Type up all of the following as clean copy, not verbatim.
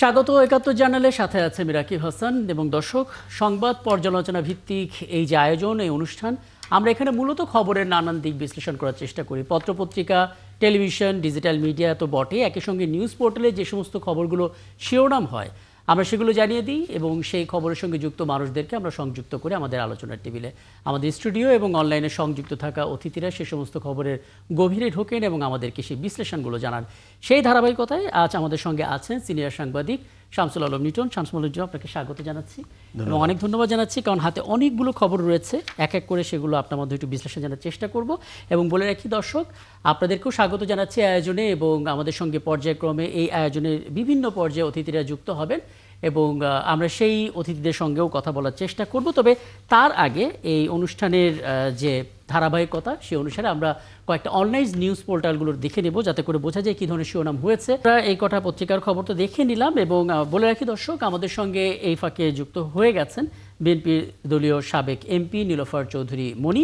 স্বাগত ৭১ জার্নালের সাথে আছে মিরাকিব হাসান এবং দর্শক সংবাদ পর্যালোচনা ভিত্তিক এই যে আয়োজন এই অনুষ্ঠান আমরা এখানে মূলত খবরের নানান দিক বিশ্লেষণ করার চেষ্টা করি। পত্রপত্রিকা, টেলিভিশন, ডিজিটাল মিডিয়া তো বটে, একই সঙ্গে নিউজ পোর্টালে যে সমস্ত খবরগুলো শিরোনাম হয় আমরা সেগুলো জানিয়ে দিই এবং সেই খবরের সঙ্গে যুক্ত মানুষদেরকে আমরা সংযুক্ত করে আমাদের আলোচনার টেবিলে। আমাদের স্টুডিও এবং অনলাইনে সংযুক্ত থাকা অতিথিরা সে সমস্ত খবরের গভীরে ঢোকেন এবং আমাদেরকে সেই বিশ্লেষণগুলো জানান। সেই ধারাবাহিকতায় আজ আমাদের সঙ্গে আছেন সিনিয়র সাংবাদিক শামসুল আলম লিটন। শামসুল আলম, আপনাকে স্বাগত জানাচ্ছি এবং অনেক ধন্যবাদ জানাচ্ছি, কারণ হাতে অনেকগুলো খবর রয়েছে, এক এক করে সেগুলো আপনার মধ্যে একটু বিশ্লেষণ জানার চেষ্টা করব। এবং বলে রাখি দর্শক, আপনাদেরকেও স্বাগত জানাচ্ছি আয়োজনে এবং আমাদের সঙ্গে পর্যায়ক্রমে এই আয়োজনের বিভিন্ন পর্যায়ে অতিথিরা যুক্ত হবেন এবং আমরা সেই অতিথিদের সঙ্গেও কথা বলার চেষ্টা করব। তবে তার আগে এই অনুষ্ঠানের যে ধারাবাহিকতা সেই অনুসারে আমরা কয়েকটা অনলাইন নিউজ পোর্টালগুলোর দেখে নেব, যাতে করে বোঝা যায় কী ধরনের শিরোনাম হয়েছে। আমরা এই কটা পত্রিকার খবর তো দেখে নিলাম এবং বলে রাখি দর্শক, আমাদের সঙ্গে এই ফাঁকে যুক্ত হয়ে গেছেন বিএনপির দলীয় সাবেক এমপি নীলোফার চৌধুরী মনি,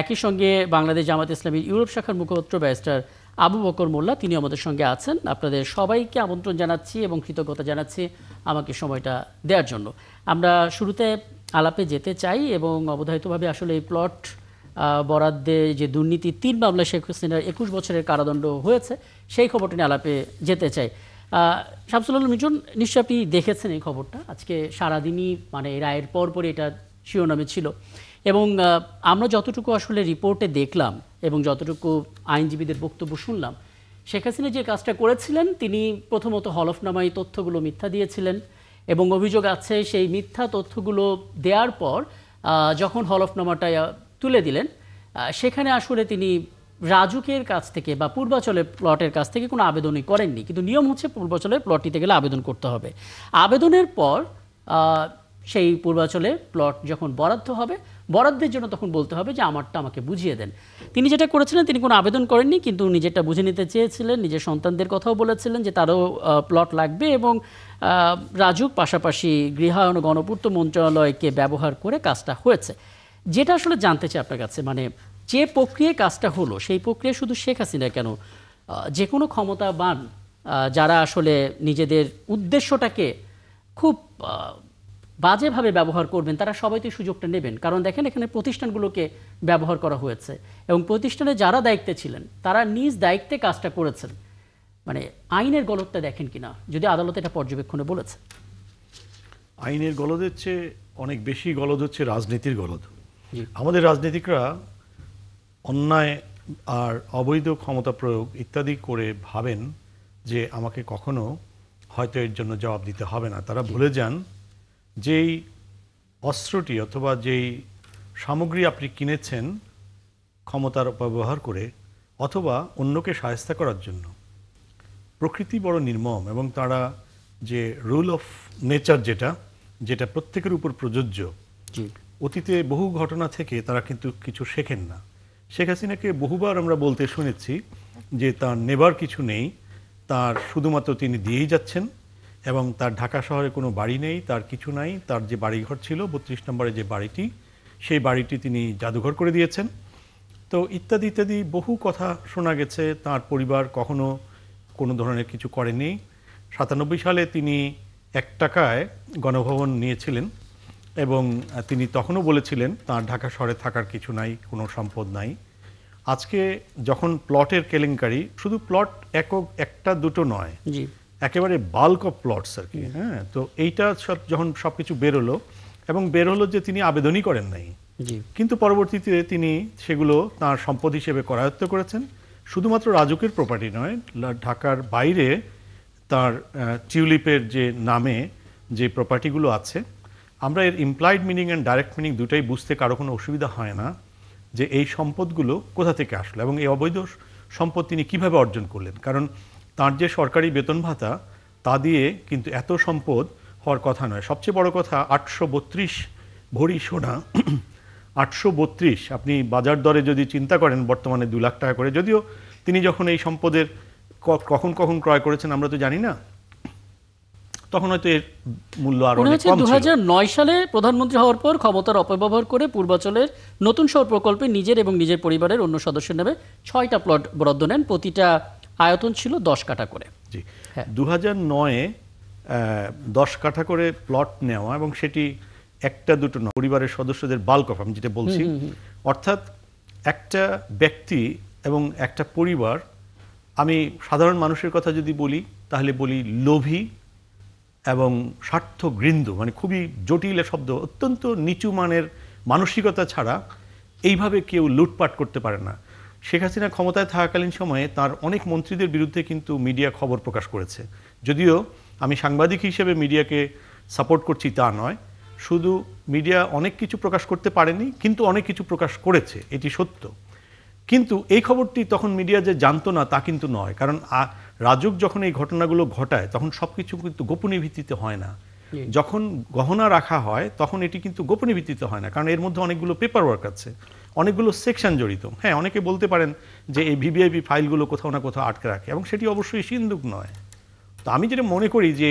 একই সঙ্গে বাংলাদেশ জামাত ইসলামীর ইউরোপ শাখার মুখপাত্র ব্যারিস্টার আবু বকর মোল্লা, তিনি আমাদের সঙ্গে আছেন। আপনাদের সবাইকে আমন্ত্রণ জানাচ্ছি এবং কৃতজ্ঞতা জানাচ্ছি আমাকে সময়টা দেওয়ার জন্য। আমরা শুরুতে আলাপে যেতে চাই এবং অবধারিতভাবে আসলে এই প্লট বরাদ্দে যে দুর্নীতি ৩ মামলায় শেখ হাসিনার ২১ বছরের কারাদণ্ড হয়েছে সেই খবরটা নিয়ে আলাপে যেতে চাই। শামসুল আলম মিটন, নিশ্চয়ই আপনি দেখেছেন এই খবরটা, আজকে সারাদিনই মানে রায়ের পরপরই এটা শিরোনামে ছিল এবং আমরা যতটুকু আসলে রিপোর্টে দেখলাম এবং যতটুকু আইনজীবীদের বক্তব্য শুনলাম, শেখ হাসিনা যে কাজটা করেছিলেন তিনি প্রথমত হলফনামায় তথ্যগুলো মিথ্যা দিয়েছিলেন এবং অভিযোগ আছে সেই মিথ্যা তথ্যগুলো দেওয়ার পর যখন হলফনামাটা তুলে দিলেন সেখানে আসলে তিনি রাজুকের কাছ থেকে বা পূর্বাচলের প্লটের কাছ থেকে কোনো আবেদনই করেননি, কিন্তু নিয়ম হচ্ছে পূর্বাচলের প্লট নিতে গেলে আবেদন করতে হবে। আবেদনের পর সেই পূর্বাচলে প্লট যখন বরাদ্দ হবে, বরাদ্দের জন্য তখন বলতে হবে যে আমারটা আমাকে বুঝিয়ে দেন। তিনি যেটা করেছিলেন, তিনি কোনো আবেদন করেননি, কিন্তু নিজেরটা বুঝে নিতে চেয়েছিলেন, নিজের সন্তানদের কথাও বলেছিলেন যে তারও প্লট লাগবে এবং রাজুক পাশাপাশি গৃহায়ন ও গণপূর্ত মন্ত্রণালয়কে ব্যবহার করে কাজটা হয়েছে। যেটা আসলে জানতে চাই আপনার কাছে, মানে যে প্রক্রিয়ায় কাজটা হলো সেই প্রক্রিয়া শুধু শেখ হাসিনা কেন, যে কোনো ক্ষমতাবান যারা আসলে নিজেদের উদ্দেশ্যটাকে খুব বাজেভাবে ব্যবহার করবেন তারা সবাই তো সুযোগটা নেবেন। কারণ দেখেন এখানে প্রতিষ্ঠানগুলোকে ব্যবহার করা হয়েছে এবং প্রতিষ্ঠানে যারা দায়িত্বে ছিলেন তারা নিজ দায়িত্বে কাজটা করেছেন। মানে আইনের গলদটা দেখেন কিনা, যদি আদালত এটা পর্যবেক্ষণে বলেছে। আইনের গলদের চেয়ে অনেক বেশি গলদ হচ্ছে রাজনীতির গলদ। আমাদের রাজনীতিকরা অন্যায় আর অবৈধ ক্ষমতা প্রয়োগ ইত্যাদি করে ভাবেন যে আমাকে কখনো হয়তো এর জন্য জবাব দিতে হবে না। তারা ভুলে যান যেই অস্ত্রটি অথবা যেই সামগ্রী আপনি কিনেছেন ক্ষমতার অপব্যবহার করে অথবা অন্যকে শায়েস্তা করার জন্য, প্রকৃতি বড় নির্মম এবং তারা যে রুল অফ নেচার যেটা প্রত্যেকের উপর প্রযোজ্য, অতীতে বহু ঘটনা থেকে তারা কিন্তু কিছু শেখেন না। শেখ হাসিনাকে বহুবার আমরা বলতে শুনেছি যে তার নেবার কিছু নেই, তার শুধুমাত্র তিনি দিয়েই যাচ্ছেন এবং তার ঢাকা শহরে কোনো বাড়ি নেই, তার কিছু নাই। তার যে বাড়িঘর ছিল ৩২ নম্বরে যে বাড়িটি, সেই বাড়িটি তিনি জাদুঘর করে দিয়েছেন। তো ইত্যাদি ইত্যাদি বহু কথা শোনা গেছে। তার পরিবার কখনো কোনো ধরনের কিছু করেনি। ৯৭ সালে তিনি ১ টাকায় গণভবন নিয়েছিলেন এবং তিনি তখনও বলেছিলেন তার ঢাকা শহরে থাকার কিছু নাই, কোনো সম্পদ নাই। আজকে যখন প্লটের কেলেঙ্কারি, শুধু প্লট একটা দুটো নয়, একেবারে বাল্ক অফ প্লটস আর কি, হ্যাঁ, তো এইটা যখন সব কিছু বেরোলো এবং বেরোলো যে তিনি আবেদনই করেন নাই, কিন্তু পরবর্তীতে তিনি সেগুলো তার সম্পদ হিসেবে করায়ত্ত করেছেন। শুধুমাত্র রাজুকের প্রপার্টি নয়, ঢাকার বাইরে তার টিউলিপের যে নামে যে প্রপার্টিগুলো আছে, আমরা এর implied meaning and direct meaning দুটাই বুঝতে কারো কোনো অসুবিধা হয় না যে এই সম্পদগুলো কোথা থেকে আসলো এবং এই অবৈধ সম্পদ তিনি কিভাবে অর্জন করলেন। কারণ তার যে সরকারি বেতন ভাতা তা দিয়ে কিন্তু এত সম্পদ হওয়ার কথা নয়। সবচেয়ে বড় কথা ৮৩২ ভরি সোনা, ৮৩২, আপনি বাজার দরে যদি চিন্তা করেন বর্তমানে ২ লাখ টাকা করে, যদিও তিনি যখন এই সম্পদের কখন কখন ক্রয় করেছেন আমরা তো জানি না, তখন হয়তো এর মূল্য আরো অনেক কম ছিল। ২০০৯ সালে প্রধানমন্ত্রী হওয়ার পর ক্ষমতার অপব্যবহার করে পূর্বাচলের নতুন শহর প্রকল্পে নিজের এবং নিজের পরিবারের অন্য সদস্যের নামে ৬টা প্লট বরাদ্দ নেন, প্রতিটা আয়তন ছিল ১০ কাঠা করে। জি, ২০০৯-এ 10 কাঠা করে প্লট নেওয়া এবং সেটি একটা দুটো না, পরিবারের সদস্যদের বাল্ক অফ, আমি যেটা বলছি, অর্থাৎ একটা ব্যক্তি এবং একটা পরিবার, আমি সাধারণ মানুষের কথা যদি বলি তাহলে বলি লোভী এবং স্বার্থগৃন্দ, মানে খুবই জটিল শব্দ, অত্যন্ত নিচু মানের মানসিকতা ছাড়া এইভাবে কেউ লুটপাট করতে পারে না। শেখ হাসিনা ক্ষমতায় থাকাকালীন সময়ে তার অনেক মন্ত্রীদের বিরুদ্ধে কিন্তু মিডিয়া খবর প্রকাশ করেছে। যদিও আমি সাংবাদিক হিসেবে মিডিয়াকে সাপোর্ট করছি তা নয়, শুধু মিডিয়া অনেক কিছু প্রকাশ করতে পারেনি, কিন্তু অনেক কিছু প্রকাশ করেছে, এটি সত্য। কিন্তু এই খবরটি তখন মিডিয়া যে জানতো না তা কিন্তু নয়, কারণ রাজুক যখন এই ঘটনাগুলো ঘটায় তখন সবকিছু কিন্তু গোপনীয় ভিত্তিতে হয় না। যখন গহনা রাখা হয় তখন এটি কিন্তু গোপনীয় ভিত্তিতে হয় না, কারণ এর মধ্যে অনেকগুলো পেপার ওয়ার্ক আছে, অনেকগুলো সেকশন জড়িত। হ্যাঁ, অনেকে বলতে পারেন যে এই ভিভিআইপি ফাইলগুলো কোথাও না কোথাও আটকে রাখে, এবং সেটি অবশ্যই সিন্দুক নয়। তো আমি যেটা মনে করি যে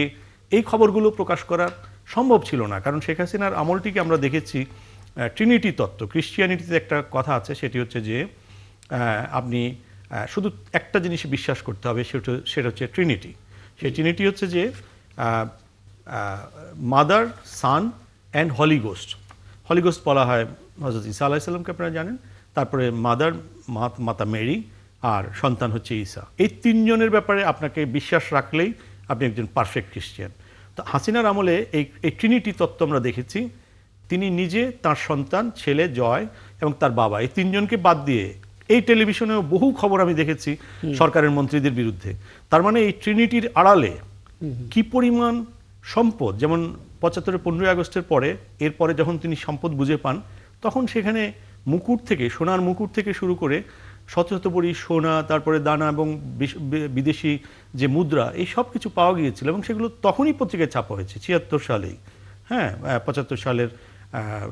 এই খবরগুলো প্রকাশ করা সম্ভব ছিল না, কারণ শেখ হাসিনার আমলটিকে আমরা দেখেছি ট্রিনিটি তত্ত্ব, ক্রিশ্চিয়ানিটিতে একটা কথা আছে, সেটি হচ্ছে যে আপনি শুধু একটা জিনিস বিশ্বাস করতে হবে, সেটা হচ্ছে ট্রিনিটি। সেই ট্রিনিটি হচ্ছে যে mother, son and holy ghost. Holy ghost বলা হয় হযরত ঈসা আলাইহিস সালামকে, আপনারা জানেন। তারপরে মাদার, মাতা মেরি, আর সন্তান হচ্ছে ঈসা। এই তিনজনের ব্যাপারে আপনাকে বিশ্বাস রাখলেই আপনি একজন পারফেক্ট খ্রিস্টিয়ান। তো হাসিনার আমলে এই ট্রিনিটি তত্ত্ব আমরা দেখেছি। তিনি নিজে, তার সন্তান, ছেলে জয় এবং তার বাবা, এই তিনজনকে বাদ দিয়ে এই টেলিভিশনেও বহু খবর আমি দেখেছি সরকারের মন্ত্রীদের বিরুদ্ধে। তার মানে এই ট্রিনিটির আড়ালে কি পরিমাণ সম্পদ, যেমন ৭৫ 15ই আগস্টের পরে, এরপরে যখন তিনি সম্পদ বুঝে পান, তখন সেখানে মুকুট থেকে, সোনার মুকুট থেকে শুরু করে শত শত ভরি সোনা, তারপরে দানা এবং বিদেশি যে মুদ্রা, এই সব কিছু পাওয়া গিয়েছিল, এবং সেগুলো তখনই পত্রিকায় ছাপা হয়েছে ৭৬ সালেই। হ্যাঁ, ৭৫ সালের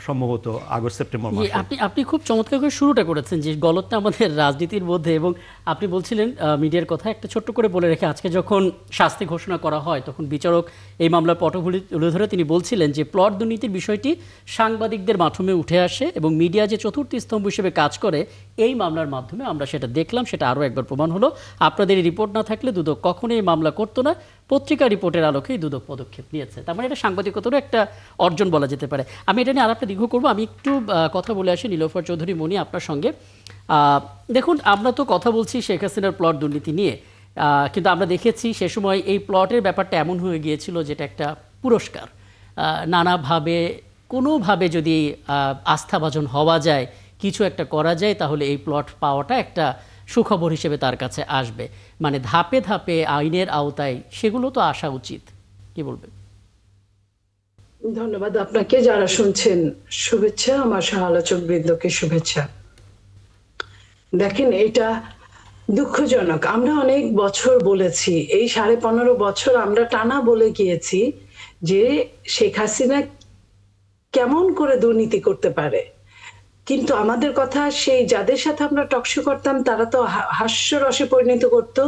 সম্ভবত আগস্ট সেপ্টেম্বর মাসে। আপনি খুব চমৎকার করে শুরুটা করেছেন যে গলতটা আমাদের রাজনীতির মধ্যে, এবং আপনি বলছিলেন মিডিয়ার কথা একটা ছোট্ট করে বলে রেখে, আজকে যখন শাস্তি ঘোষণা করা হয় তখন বিচারক এই মামলার পটভূমি তুলে ধরে তিনি বলছিলেন যে প্লট দুর্নীতির বিষয়টি সাংবাদিকদের মাধ্যমে উঠে আসে এবং মিডিয়া যে চতুর্থ স্তম্ভ হিসেবে কাজ করে এই মামলার মাধ্যমে আমরা সেটা দেখলাম, সেটা আরও একবার প্রমাণ হলো। আপনাদের এই রিপোর্ট না থাকলে দুদক কখনোই এই মামলা করতো না, পত্রিকা রিপোর্টের আলোকেই দুদক পদক্ষেপ নিয়েছে। তার মানে এটা সাংবাদিকতারও একটা অর্জন বলা যেতে পারে। আমি এটা নিয়ে আর একটা দীর্ঘ করবো, আমি একটু কথা বলে আসি নীলোফার চৌধুরী মনি আপনার সঙ্গে। দেখুন, আমরা তো কথা বলছি শেখ হাসিনার প্লট দুর্নীতি নিয়ে, কিন্তু আমরা দেখেছি সে সময় এই প্লটের ব্যাপারটা এমন হয়ে গিয়েছিল যেটা একটা পুরস্কার। নানাভাবে কোনোভাবে যদি আস্থাভাজন হওয়া যায়, কিছু একটা করা যায়, তাহলে এই প্লট পাওয়াটা একটা সুখবর হিসেবে তার কাছে আসবে। মানে ধাপে ধাপে আইনের আওতায় সেগুলো তো আসা উচিত। কি বলবেন? ধন্যবাদ আপনাকে, যারা শুনছেন শুভেচ্ছা, আমার সহ আলোচক বৃন্দকে শুভেচ্ছা। দেখেন, এটা দুঃখজনক। আমরা অনেক বছর বলেছি, এই 15.5 বছর আমরা টানা বলে গিয়েছি যে শেখ হাসিনা কেমন করে দুর্নীতি করতে পারে, কিন্তু আমাদের কথা সেই যাদের সাথে আমরা টকশো করতাম তারা তো হাস্যরসে পরিণত করত।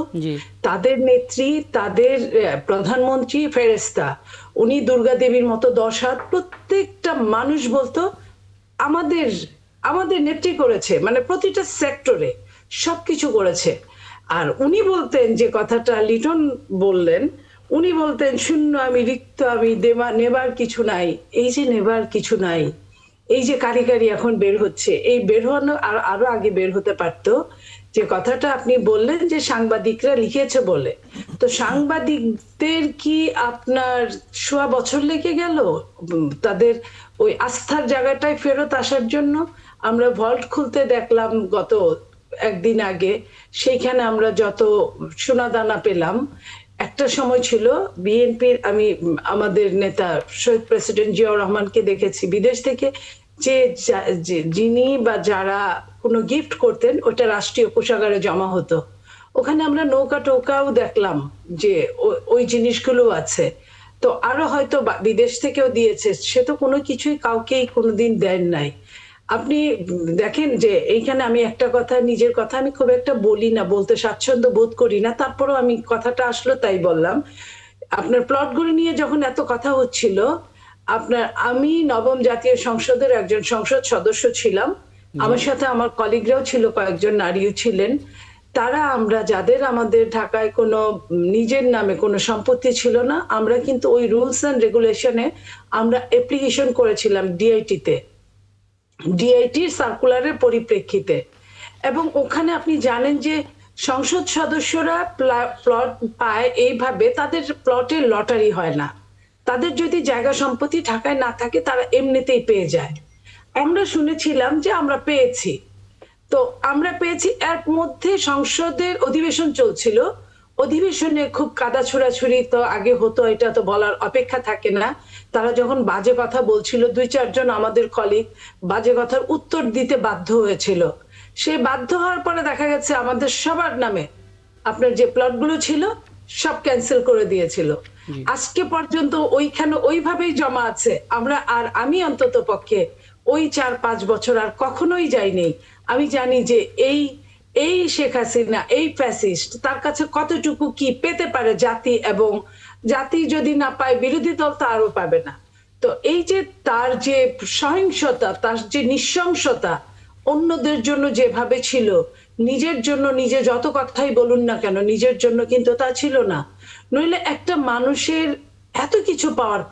তাদের নেত্রী, তাদের প্রধানমন্ত্রী ফেরেস্তা, উনি দুর্গা দেবীর মতো 10 হাত, প্রত্যেকটা মানুষ বলতো আমাদের আমাদের নেত্রী করেছে, মানে প্রতিটা সেক্টরে সবকিছু করেছে। আর উনি বলতেন যে কথাটা লিটন বললেন, উনি বলতেন শূন্য আমি, রিক্ত আমি, নেবার কিছু নাই। এই যে নেবার কিছু নাই, এই যে কারিগরি এখন বের হচ্ছে, এই বের হওয়ানো আরো আগে বের হতে পারতো। যে কথাটা আপনি বললেন যে সাংবাদিকরা লিখেছে বলে, তো সাংবাদিকদের কি আপনার 1.5 বছর লেগে গেল তাদের ওই আস্থার জায়গাটায় ফেরত আসার জন্য? আমরা ভল্ট খুলতে দেখলাম গত একদিন আগে, সেইখানে আমরা যত সোনাদানা পেলাম। একটা সময় ছিল বিএনপির, আমি আমাদের নেতা শহীদ প্রেসিডেন্ট জিয়াউর রহমানকে দেখেছি বিদেশ থেকে যে যিনি বা যারা কোনো গিফট করতেন ওটা রাষ্ট্রীয় কোষাগারে জমা হতো। ওখানে আমরা নৌকা টোকাও দেখলাম যে ওই জিনিসগুলো আছে। তো আরো হয়তো বিদেশ থেকেও দিয়েছে, সে তো কোনো কিছুই কাউকেই কোনোদিন দেন নাই। আপনি দেখেন যে এইখানে আমি একটা কথা, নিজের কথা আমি খুব একটা বলি না, বলতে স্বাচ্ছন্দ্য বোধ করি না, তারপরেও আমি কথাটা আসলো তাই বললাম। আপনার প্লটগুলো নিয়ে যখন এত কথা হচ্ছিল, আমি নবম জাতীয় সংসদের একজন সংসদ সদস্য ছিলাম, আমার সাথে আমার কলিগরাও ছিল, কয়েকজন নারীও ছিলেন। তারা আমরা যাদের আমাদের ঢাকায় কোনো নিজের নামে কোনো সম্পত্তি ছিল না, আমরা কিন্তু ওই রুলস এন্ড রেগুলেশনে আমরা অ্যাপ্লিকেশন করেছিলাম ডিআইটির সার্কুলারের পরিপ্রেক্ষিতে। এবং ওখানে আপনি জানেন যে সংসদ সদস্যরা প্লট পায় এইভাবে, তাদের প্লটের লটারি হয় না। তাদের যদি জায়গা সম্পত্তি ঢাকায় না থাকে তারা এমনিতেই পেয়ে যায়। আমরা শুনেছিলাম যে আমরা পেয়েছি, তো আমরা পেয়েছি। এর মধ্যে সংসদের অধিবেশন চলছিল, অধিবেশনে খুব কাদা ছোড়াছুড়ি তো আগে হতো, এটা তো বলার অপেক্ষা থাকে না। তারা যখন বাজে কথা বলছিল, 2-4 জন আমাদের কলিগ বাজে কথার উত্তর দিতে বাধ্য হয়েছিল। সে বাধ্য হওয়ার পরে দেখা গেছে আমাদের সবার নামে আপনার যে প্লটগুলো ছিল সব ক্যান্সেল করে দিয়েছিল। আজকে পর্যন্ত ওইখানে ওইভাবেই জমা আছে। আমি অন্তত পক্ষে ওই 4-5 বছর আর কখনোই যাইনি। আমি জানি যে এই শেখ হাসিনা, এই ফ্যাসিস্ট, তার কাছে কতটুকু কি পেতে পারে জাতি, এবং জাতি যদি না পায় বিরোধী দল তো আরো পাবে না। তো এই যে তার যে সহিংসতা, তার যে নৃশংসতা, অন্যদের জন্য যেভাবে ছিল, নিজের জন্য নিজে যত কথাই বলুন না কেন, নিজের জন্য কিন্তু তা ছিল না। নইলে একটা মানুষের এত কিছু পাওয়ার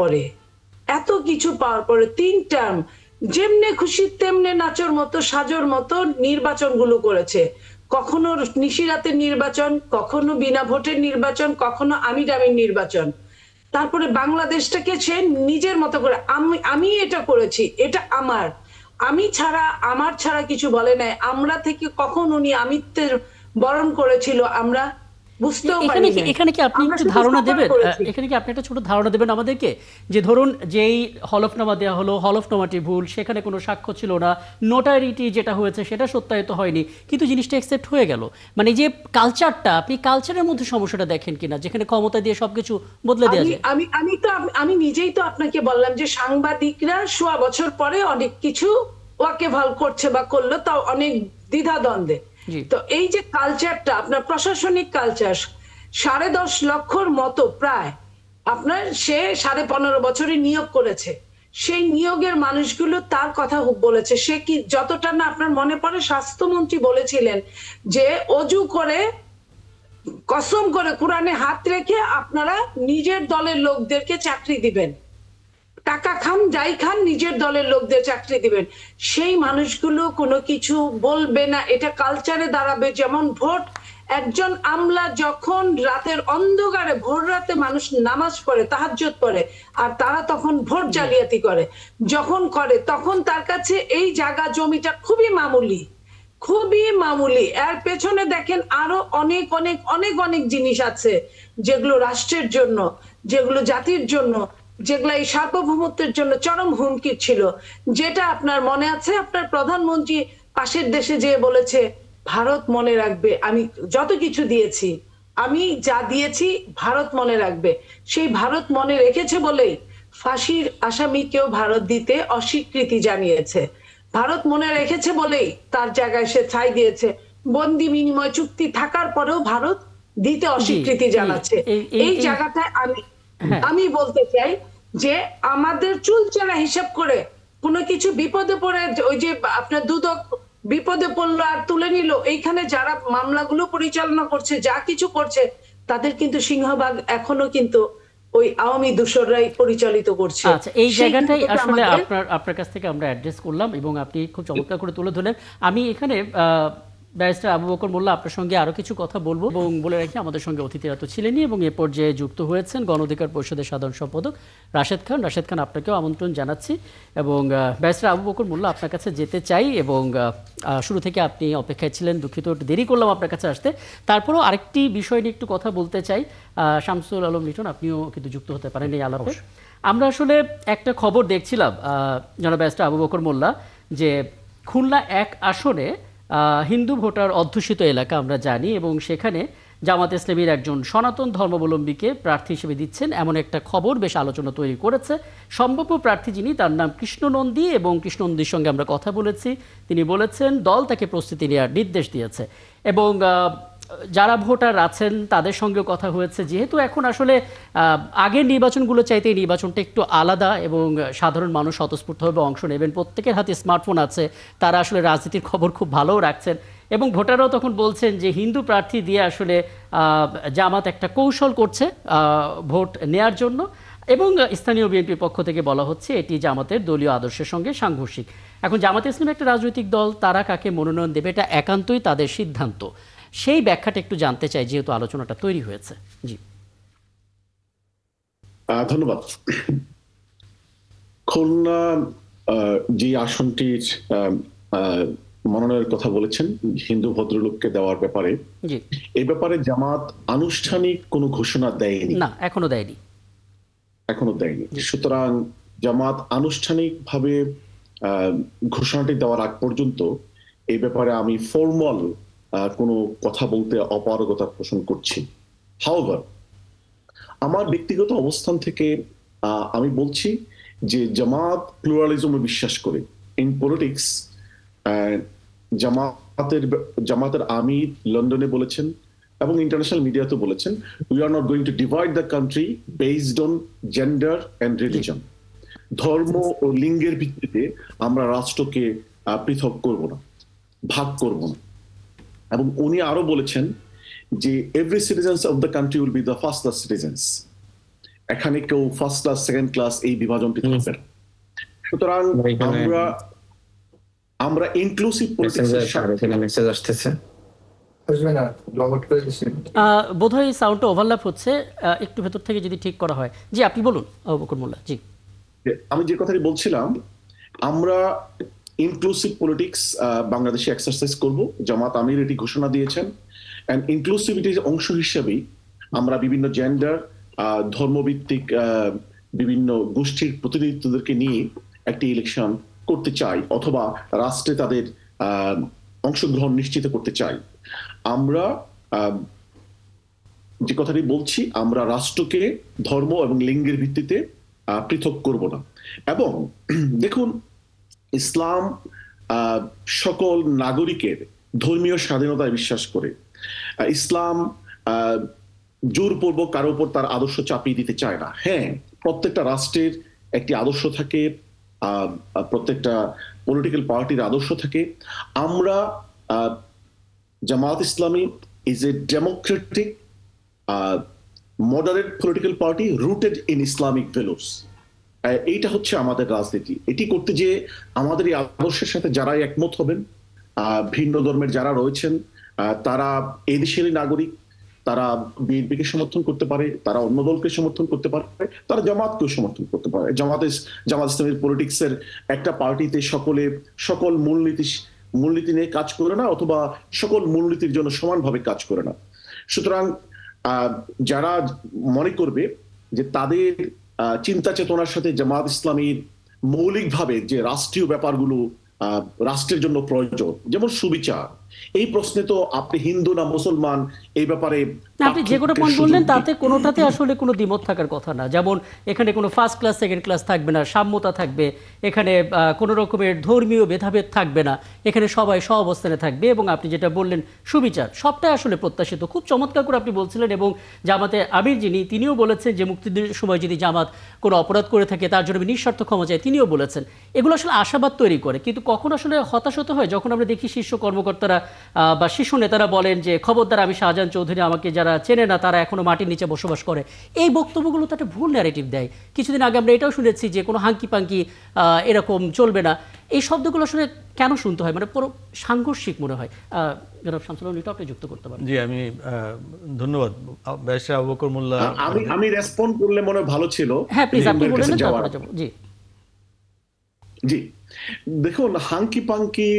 পরে 3 টার্ম যেমনে খুশি তেমনে নাচর মতো সাজর মতো নির্বাচনগুলো করেছে। কখনো নিশিরাতের নির্বাচন, কখনো বিনা ভোটের নির্বাচন, কখনো আমির নির্বাচন। তারপরে বাংলাদেশটাকে সে নিজের মতো করে আমি এটা করেছি, এটা আমার ছাড়া কিছু বলে নাই। আমরা থেকে কখন উনি আমিত্বের বরণ করেছিল আমরা বুঝতেও পারি না। এখানে কি আপনি একটু ধারণা দেবেন, এখানে কি আপনি একটা ছোট ধারণা দেবেন আমাদেরকে, যে ধরুন যেই হলফনামা দেওয়া হলো, হলফনামাটি ভুল, সেখানে কোনো সাক্ষ্য ছিল না, নোটারিটি যেটা হয়েছে সেটা সত্যায়িত হয়নি, কিন্তু জিনিসটা অ্যাকসেপ্ট হয়ে গেল। মানে যে কালচারটা, আপনি কালচারের মধ্যে সমস্যাটা দেখেন কিনা, যেখানে ক্ষমতা দিয়ে সবকিছু বদলে দেওয়া যায়? আমি নিজেই তো আপনাকে বললাম যে সাংবাদিকরা 1.25 বছর পরে অনেক কিছু ওয়াকেভাল করছে বা করলো, তাও অনেক দ্বিধাদ্বন্দ্বে। তো এই যে কালচারটা, আপনার প্রশাসনিক কালচার, 10.5 লক্ষর মতো প্রায় আপনার সে 15.5 বছরে নিয়োগ করেছে। সেই নিয়োগের মানুষগুলো তার কথা বলেছে। সে কি যতটা না আপনার মনে পড়ে, স্বাস্থ্যমন্ত্রী বলেছিলেন যে অজু করে কসম করে কোরআনে হাত রেখে আপনারা নিজের দলের লোকদেরকে চাকরি দিবেন, টাকা খান যাই খান, নিজের দলের লোকদের চাকরি দিবেন। সেই মানুষগুলো কোনো কিছু বলবে না, এটা কালচারে দাঁড়াবে। যেমন ভোট, একজন আমলা যখন রাতের অন্ধকারে ভোর রাতে মানুষ নামাজ পড়ে, তাহাজ্জুদ পড়ে, আর তারা তখন ভোট জালিয়াতি করে, যখন করে তখন তার কাছে এই জায়গা জমিটা খুবই মামুলি। এর পেছনে দেখেন আরো অনেক অনেক অনেক অনেক জিনিস আছে যেগুলো রাষ্ট্রের জন্য, যেগুলো জাতির জন্য, যেগুলো এই সার্বভৌমত্বের জন্য চরম হুমকি ছিল। যেটা আপনার মনে আছে, আপনার প্রধানমন্ত্রী পাশের দেশে যেয়ে বলেছে ভারত মনে রাখবে আমি যত কিছু দিয়েছি, আমি যা দিয়েছি ভারত মনে রাখবে। সেই ভারত মনে রেখেছে বলেই ফাঁসির আসামিকেও ভারত দিতে অস্বীকৃতি জানিয়েছে। ভারত মনে রেখেছে বলেই তার জায়গায় সে ছাই দিয়েছে। বন্দি বিনিময় চুক্তি থাকার পরেও ভারত দিতে অস্বীকৃতি জানাচ্ছে। এই জায়গাটায় আমি বলতে চাই যে আমাদের চুলচেরা হিসাব করে কোনো কিছু বিপদে পড়ে, ওই যে আপনার দুদক বিপদে পড়লো আর তুলে নিল, এইখানে যারা মামলাগুলো পরিচালনা করছে, যা কিছু করছে, তাদের কিন্তু সিংহভাগ এখনো কিন্তু ওই আওয়ামী দূষররাই পরিচালিত করছে। আচ্ছা, এই জায়গাটাই আসলে আপনার কাছ থেকে আমরা অ্যাড্রেস করলাম এবং আপনি খুব চমৎকার করে তুলে ধরলেন। আমি এখানে ব্যারিস্টার আবু বকর মোল্লা আপনার সঙ্গে আরো কিছু কথা বলবো, এবং বলে রাখি আমাদের সঙ্গে অতিথিরা তো ছিলেনই, এবং এ পর্যায়ে যুক্ত হয়েছেন গণ অধিকার পরিষদের সাধারণ সম্পাদক রাশেদ খান। আপনাকেও আমন্ত্রণ জানাচ্ছি। এবং ব্যারিস্টার আবু বকর মোল্লা, আপনার কাছে যেতে চাই, এবং শুরু থেকে আপনি অপেক্ষায় ছিলেন, দুঃখিত একটু দেরি করলাম আপনার কাছে আসতে। তারপরেও আরেকটি বিষয় নিয়ে একটু কথা বলতে চাই। শামসুল আলম লিটন, আপনিও কিন্তু যুক্ত হতে পারেন এই আলাপে। আমরা আসলে একটা খবর দেখছিলাম জনাব ব্যারিস্টার আবু বকর মোল্লা, যে খুলনা 1 আসনে হিন্দু ভোটার অধ্যুষিত এলাকা আমরা জানি, এবং সেখানে জামাত ইসলামীর একজন সনাতন ধর্মাবলম্বীকে প্রার্থী হিসেবে দিচ্ছেন, এমন একটা খবর বেশ আলোচনা তৈরি করেছে। সম্ভাব্য প্রার্থী যিনি, তার নাম কৃষ্ণনন্দী, এবং কৃষ্ণনন্দীর সঙ্গে আমরা কথা বলেছি। তিনি বলেছেন দল তাকে প্রস্তুতি নেওয়ার নির্দেশ দিয়েছে, এবং যারা ভোটার আছেন তাদের সঙ্গে কথা হয়েছে। যেহেতু এখন আসলে আগের নির্বাচনগুলো চাইতে এই নির্বাচনটা একটু আলাদা, এবং সাধারণ মানুষ স্বতঃস্ফূর্তভাবে অংশ নেবেন, প্রত্যেকের হাতে স্মার্টফোন আছে, তারা আসলে রাজনীতির খবর খুব ভালোও রাখছেন, এবং ভোটাররাও তখন বলছেন যে হিন্দু প্রার্থী দিয়ে আসলে জামাত একটা কৌশল করছে ভোট নেয়ার জন্য, এবং স্থানীয় বিএনপির পক্ষ থেকে বলা হচ্ছে এটি জামাতের দলীয় আদর্শের সঙ্গে সাংঘর্ষিক। এখন জামাতে ইসলামী একটা রাজনৈতিক দল, তারা কাকে মনোনয়ন দেবে এটা একান্তই তাদের সিদ্ধান্ত। সেই ব্যাখ্যাটা একটু জানতে চাই, যেহেতু আলোচনাটা তৈরি হয়েছে। জি, ধন্যবাদ। খুলনা যে আসনটির মনোনয়নের কথা বলেছেন হিন্দু ভদ্রলোককে দেওয়ার ব্যাপারে, জি, এই ব্যাপারে জামাত আনুষ্ঠানিক কোনো ঘোষণা দেয়নি, না এখনো দেয়নি। সুতরাং জামাত আনুষ্ঠানিকভাবে ঘোষণাটি দেওয়ার আগ পর্যন্ত এই ব্যাপারে আমি ফর্মাল কোনো কথা বলতে অপারগতা পোষণ করছি। হাউএভার, আমার ব্যক্তিগত অবস্থান থেকে আমি বলছি যে জামাত প্লুরালিজমে বিশ্বাস করে। ইন পলিটিক্স জামাতের আমির লন্ডনে বলেছেন এবং ইন্টারন্যাশনাল মিডিয়াতে বলেছেন, we are not going to divide the country based on gender and religion. ধর্ম ও লিঙ্গের ভিত্তিতে আমরা রাষ্ট্রকে পৃথক করব না, ভাগ করব না। এবং উনি আরো বলেছেন যে every citizens of the country will be the first class citizens. এখানে কেউ ফার্স্ট ক্লাস সেকেন্ড ক্লাস এই বিভাজনটি থাকবে না। সুতরাং আমরা ইনক্লুসিভ মেসেজ আসতেছে, বোধহয় সাউন্ডটা ওভারল্যাপ হচ্ছে, একটু ভেতর থেকে যদি ঠিক করা হয়। জি, আপনি বলুন আবু বকর মোল্লা। জি, আমি যে কথাটি বলছিলাম, আমরা ইনক্লুসিভ পলিটিক্স বাংলাদেশে এক্সারসাইজ করব। জামাত আমির এটি ঘোষণা দিয়েছেন, এন্ড ইনক্লুসিভিটির অংশ হিসেবেই আমরা বিভিন্ন জেন্ডার, ধর্মভিত্তিক বিভিন্ন গোষ্ঠীর প্রতিনিধিত্বদেরকে নিয়ে একটি ইলেকশন করতে চাই, অথবা রাষ্ট্রে তাদের অংশগ্রহণ নিশ্চিত করতে চাই। আমরা যে কথাটি বলছি, আমরা রাষ্ট্রকে ধর্ম এবং লিঙ্গের ভিত্তিতে পৃথক করব না। এবং দেখুন, ইসলাম সকল নাগরিকের ধর্মীয় স্বাধীনতায় বিশ্বাস করে। ইসলাম জোরপূর্বক কারো উপর তার আদর্শ চাপিয়ে দিতে চায় না। হ্যাঁ, প্রত্যেকটা রাষ্ট্রের একটি আদর্শ থাকে, প্রত্যেকটা পলিটিক্যাল পার্টির আদর্শ থাকে। আমরা Jamaat Islami is a democratic moderate political party rooted in Islamic values. এইটা হচ্ছে আমাদের রাজনীতি। এটি করতে যে আমাদের এই আদর্শের সাথে যারা একমত হবেন, ভিন্ন ধর্মের যারা রয়েছেন, তারা এই দেশেরই নাগরিক, তারা বিএনপিকে সমর্থন করতে পারে, তারা অন্য দলকে সমর্থন করতে পারে, তারা জামাতকেও সমর্থন করতে পারে। জামাত ইসলামের পলিটিক্সের একটা পার্টিতে সকল মূলনীতি নিয়ে কাজ করে না, অথবা সকল মূলনীতির জন্য সমানভাবে কাজ করে না। সুতরাং যারা মনে করবে যে তাদের চিন্তা চেতনার সাথে জামাত ইসলামীর মৌলিকভাবে যে রাষ্ট্রীয় ব্যাপারগুলো রাষ্ট্রের জন্য প্রয়োজন, যেমন সুবিচার, এই প্রশ্নে তো আপনি হিন্দু না মুসলমান এই ব্যাপারে আপনি যে কোনো পয়েন্ট বললেন তাতে কোনোটাতে আসলে কোনো দ্বিমত থাকার কথা না। যেমন এখানে কোনো ফার্স্ট ক্লাস সেকেন্ড ক্লাস থাকবে না, সাম্যতা থাকবে, এখানে কোনো রকমের ধর্মীয় ভেদাভেদ থাকবে না, এখানে সবাই অবস্থানে থাকবে। এবং আপনি যেটা বললেন সুবিচার, সবটাই আসলে প্রত্যাশিত। খুব চমৎকার করে আপনি বলছিলেন। এবং জামাতে আমির তিনিও বলেছেন যে মুক্তিযুদ্ধের সময় যদি জামাত কোনো অপরাধ করে থাকে তার জন্য নিঃস্বার্থ ক্ষমা চায়, তিনিও বলেছেন। এগুলো আসলে আশাবাদ তৈরি করে, কিন্তু কখন আসলে হতাশ হতে হয় যখন আমরা দেখি শীর্ষ কর্মকর্তারা বা শীর্ষ নেতারা বলেন যে খবরদার, আমি শাহজাহান চৌধুরী, আমাকে যারা চেনে না তারা এখনো মাটির নিচে বসবাস করে। এই বক্তব্যগুলো তো একটা ভুল ন্যারেটিভ দেয়। কিছুদিন আগে আমরা এটাও শুনেছি যে কোনো হাঙ্কি পাঙ্কি এরকম চলবে না। এই শব্দগুলো আসলে কেন শুনতে হয়? মানে পুরো সাংঘর্ষিক মনে হয়। জনাব শামসুল আলম, আপনি যুক্ত করতে পারেন। জি, আমি ধন্যবাদ ব্যারিস্টার আবু বকর মোল্লা। আমি রেসপন্ড করলে মনে ভালো ছিল। হ্যাঁ প্লিজ, আপনি বলেন তারপরে যাব। জি জি, দেখুন, হাঙ্কি পাঙ্কি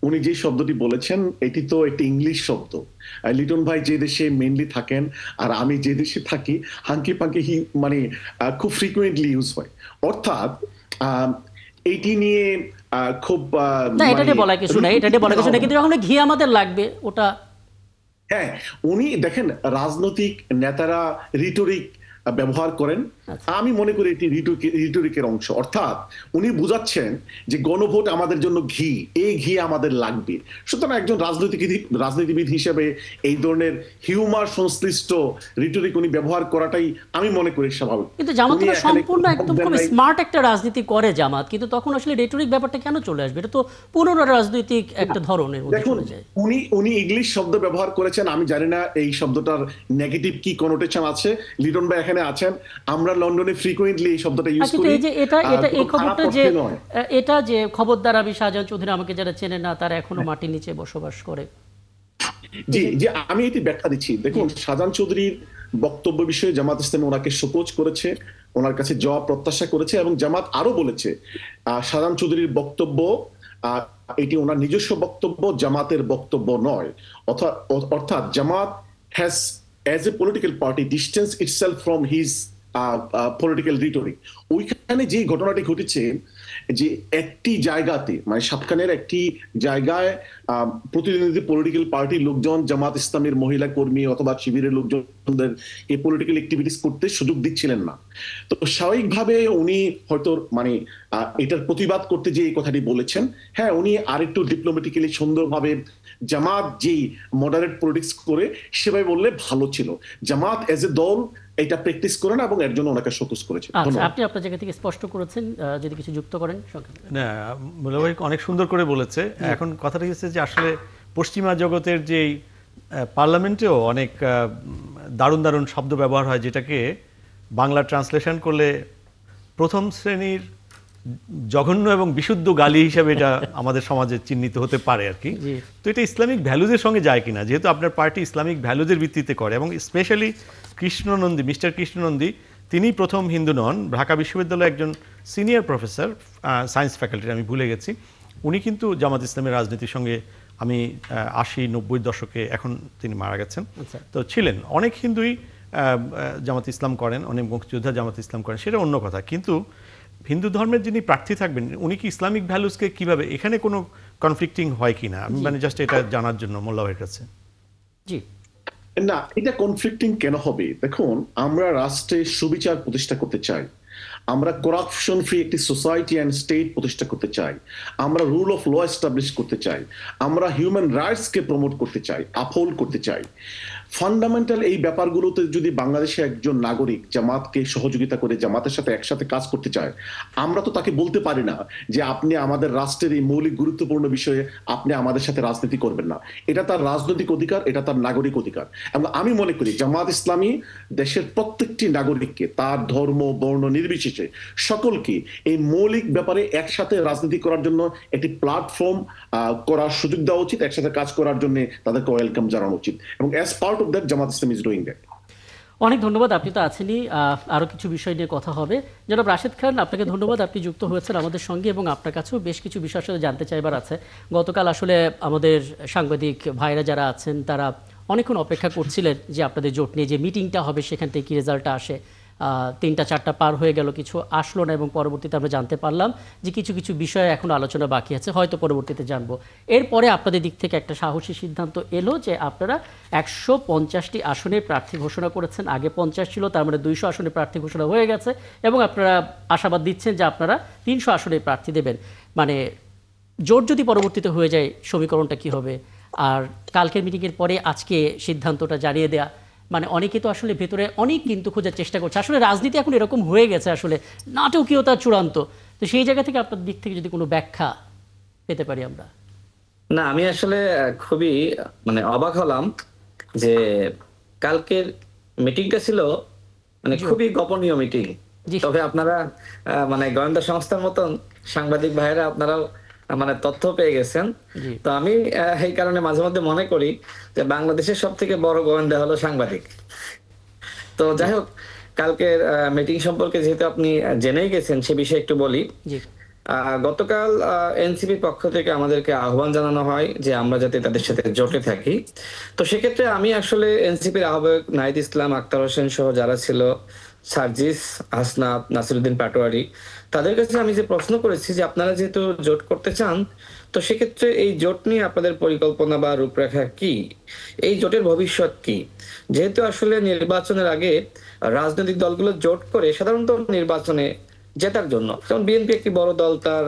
উনি যে শব্দটি বলেছেন এটি তো একটি ইংলিশ শব্দ। লিটন ভাই যে দেশে মেইনলি থাকেন আর আমি যে দেশে থাকি, হাঙ্কি পাঙ্কি মানে খুব ফ্রিকুয়েন্টলি ইউজ হয়। অর্থাৎ এইটি নিয়ে খুব না, এটা নিয়ে বলা কিছু নাই, এটা নিয়ে বলা কিছু নাই, কিন্তু যখন ঘি আমাদের লাগবে ওটা। হ্যাঁ, উনি দেখেন রাজনৈতিক নেতারা রিটোরিক ব্যবহার করেন, আমি মনে করি এটি রিটরিকের অংশ, অর্থাৎ উনি বুঝাচ্ছেন যে গণভোট আমাদের জন্য ঘি, এই ঘি আমাদের লাগবে। সুতরাং একজন রাজনীতিবিদ হিসেবে এই ধরনের হিউমার সংশ্লিষ্ট রিটরিক উনি ব্যবহার করাটাই আমি মনে করি স্বাভাবিক। কিন্তু জামাত তো সম্পূর্ণ একদম খুব স্মার্ট একটা রাজনীতি করে জামাত, কিন্তু তখন আসলে রেটরিক ব্যাপারটা কেন চলে আসবে? এটা তো পুরনো রাজনৈতিক একটা ধরনের মধ্যে দেখুন, চলে যায়। উনি ইংলিশ শব্দ ব্যবহার করেছেন, আমি জানি না এই শব্দটার নেগেটিভ কি কনোটেশন আছে। লিটন ভাই এখানে আছেন, আমরা লন্ডনে ফ্রিকোয়েন্টলি এই শব্দটা ইউজ করি। এই যে এই খবরটা যে এটা যে খবরদার আমি শাহজাহান চৌধুরী, আমাকে যারা চেনে না তারা এখনো মাটির নিচে বসবাস করে। জি জি, আমি এটি ব্যাখ্যা দিচ্ছি। দেখুন, শাহজাহান চৌধুরীর বক্তব্য বিষয়ে জামাত ইসলামী ওনাকে শোকজ করেছে, ওনার কাছে জবাব প্রত্যাশা করেছে, এবং জামাত আরো বলেছে শাহজাহান চৌধুরীর বক্তব্য এটি ওনার নিজস্ব বক্তব্য, জামাতের বক্তব্য নয়। অর্থাৎ Jamaat has as a political party distance itself from his political rhetoric. ওইখানে যে ঘটনাটি ঘটেছে যে একটি জায়গাতে, মানে সাতখানের একটি জায়গায় প্রতিনিধি পলিটিক্যাল পার্টির লোকজন জামাত ইসলামের মহিলা কর্মী অথবা শিবিরের লোকজনদের এই পলিটিক্যাল অ্যাক্টিভিটিস করতে সুযোগ দিচ্ছিলেন না। তো স্বাভাবিকভাবে উনি হয়তো মানে এটার প্রতিবাদ করতে যে এই কথাটি বলেছেন, হ্যাঁ উনি আরেকটু ডিপ্লোম্যাটিক্যালি সুন্দরভাবে জামাত যেই মডারেট পলিটিক্স করে সেভাবে বললে ভালো ছিল। জামাত এজ এ দল এটা প্র্যাকটিস করে না, এবং এর জন্য ওনাকে শোকজ করেছে। আপনি আপনার জায়গা থেকে স্পষ্ট করেছেন, যদি কিছু যুক্ত করেন। না, মুলা ভাই অনেক সুন্দর করে বলেছে। এখন কথাটা হচ্ছে যে আসলে পশ্চিমা জগতের যে পার্লামেন্টেও অনেক দারুণ দারুণ শব্দ ব্যবহার হয়, যেটাকে বাংলা ট্রান্সলেশন করলে প্রথম শ্রেণীর জঘন্য এবং বিশুদ্ধ গালি হিসেবে এটা আমাদের সমাজে চিহ্নিত হতে পারে আর কি। তো এটা ইসলামিক ভ্যালুজের সঙ্গে যায় কিনা, যেহেতু আপনার পার্টি ইসলামিক ভ্যালুজের ভিত্তিতে করে, এবং স্পেশালি কৃষ্ণনন্দী, মিস্টার কৃষ্ণনন্দী, তিনি প্রথম হিন্দু নন, ঢাকা বিশ্ববিদ্যালয়ের একজন সিনিয়র প্রফেসর সায়েন্স ফ্যাকাল্টির, আমি ভুলে গেছি। উনি কিন্তু জামাত ইসলামের রাজনীতির সঙ্গে আমি 80-90 দশকে, এখন তিনি মারা গেছেন, তো ছিলেন। অনেক হিন্দুই জামাত ইসলাম করেন, অনেক মুক্তিযোদ্ধা জামাত ইসলাম করেন, সেটা অন্য কথা। কিন্তু হিন্দু ধর্মের যিনি প্রার্থী থাকবেন উনি কি ইসলামিক ভ্যালুসকে কিভাবে, এখানে কোনো কনফ্লিক্টিং হয় কিনা, আমি মানে জাস্ট এটা জানার জন্য মোল্লা ভাইয়ের কাছে। জি না, এটা কনফ্লিক্টিং কেন হবে? দেখুন, আমরা রাষ্ট্রে সুবিচার প্রতিষ্ঠা করতে চাই, আমরা করাপশন ফ্রি একটি সোসাইটি অ্যান্ড স্টেট প্রতিষ্ঠা করতে চাই, আমরা রুল অফ ল এস্টাবলিশ করতে চাই, আমরা হিউম্যান রাইটসকে প্রমোট করতে চাই, আপহোল্ড করতে চাই। ফান্ডামেন্টাল এই ব্যাপারগুলোতে যদি বাংলাদেশে একজন নাগরিক জামাতকে সহযোগিতা করে জামাতের সাথে একসাথে কাজ করতে চায়, আমরা তো তাকে বলতে পারি না যে আপনি আমাদের রাষ্ট্রের এই মৌলিক গুরুত্বপূর্ণ বিষয়ে আপনি আমাদের সাথে রাজনীতি করবেন না। এটা তার রাজনৈতিক অধিকার, এটা তার নাগরিক অধিকার। এবং আমি মনে করি জামাত ইসলামী দেশের প্রত্যেকটি নাগরিককে, তার ধর্ম বর্ণ নির্বিশেষে সকলকে এই মৌলিক ব্যাপারে একসাথে রাজনীতি করার জন্য একটি প্ল্যাটফর্ম করার সুযোগ দেওয়া উচিত, একসাথে কাজ করার জন্য তাদেরকে ওয়েলকাম জানানো উচিত, এবং as part of that Jamaat Islam is doing that. অনেক ধন্যবাদ, আপনি তো আছেনই, আরও কিছু বিষয় নিয়ে কথা হবে। জনাব রাশেদ খান, আপনাকে ধন্যবাদ, আপনি যুক্ত হয়েছেন আমাদের সঙ্গে, এবং আপনার কাছেও বেশ কিছু বিষয়ের সাথে জানতে চাইবার আছে। গতকাল আসলে আমাদের সাংবাদিক ভাইরা যারা আছেন তারা অনেকক্ষণ অপেক্ষা করছিলেন যে আপনাদের জোট নিয়ে যে মিটিংটা হবে সেখান থেকে কী রেজাল্টটা আসে। 3টা-4টা পার হয়ে গেল, কিছু আসলো না, এবং পরবর্তীতে আমরা জানতে পারলাম যে কিছু কিছু বিষয়ে এখনো আলোচনা বাকি আছে, হয়তো পরবর্তীতে জানবো। এরপরে আপনাদের দিক থেকে একটা সাহসী সিদ্ধান্ত এলো যে আপনারা 150টি আসনের প্রার্থী ঘোষণা করেছেন। আগে 50 ছিল, তার মানে 200 আসনে প্রার্থী ঘোষণা হয়ে গেছে, এবং আপনারা আশাবাদ দিচ্ছেন যে আপনারা 300 আসনে প্রার্থী দেবেন। মানে জোট যদি পরবর্তীতে হয়ে যায়, সমীকরণটা কি হবে? আর কালকের মিটিংয়ের পরে আজকে সিদ্ধান্তটা জানিয়ে দেয়া, মানে অনেকে তো আসলে ভেতরে অনেক কিন্তু খোঁজার চেষ্টা করছে। আসলে রাজনীতি এখন এরকম হয়ে গেছে, আসলে নাটকীয়তা চূড়ান্ত। তো সেই জায়গা থেকে আপনার দিক থেকে যদি কোনো ব্যাখ্যা পেতে পারি আমরা। না, আমি আসলে খুবই মানে অবাক হলাম যে কালকের মিটিংটা ছিল মানে খুবই গোপনীয় মিটিং। তবে আপনারা মানে গোয়েন্দা সংস্থার মতন সাংবাদিক ভাইয়েরা আপনারাও মানে তথ্য পেয়ে গেছেন। তো আমি এই কারণে মাঝে মধ্যে মনে করি যে বাংলাদেশের সব থেকে বড় গোয়েন্দা হলো সাংবাদিক। তো যাই হোক, কালকের মিটিং সম্পর্কে যেহেতু আপনি জেনেই গেছেন সে বিষয়ে একটু বলি। গতকাল এনসিপির পক্ষ থেকে আমাদেরকে আহ্বান জানানো হয় যে আমরা যাতে তাদের সাথে জোটে থাকি। তো সেক্ষেত্রে আমি আসলে এনসিপির আহ্বায়ক নাহিদ ইসলাম, আক্তার হোসেন সহ যারা ছিল, সার্জিস, হাসনাত, নাসিরুদ্দিন পাটোয়ারি, তাদের কাছে আমি যে প্রশ্ন করেছি যে আপনারা যেহেতু জোট করতে চান, তো সেক্ষেত্রে এই জোট নিয়ে আপনাদের পরিকল্পনা বা রূপরেখা কি, এই জোটের ভবিষ্যৎ কি? যেহেতু আসলে নির্বাচনের আগে রাজনৈতিক দলগুলো জোট করে সাধারণত নির্বাচনে জেতার জন্য, যেমন বিএনপি একটি বড় দল, তার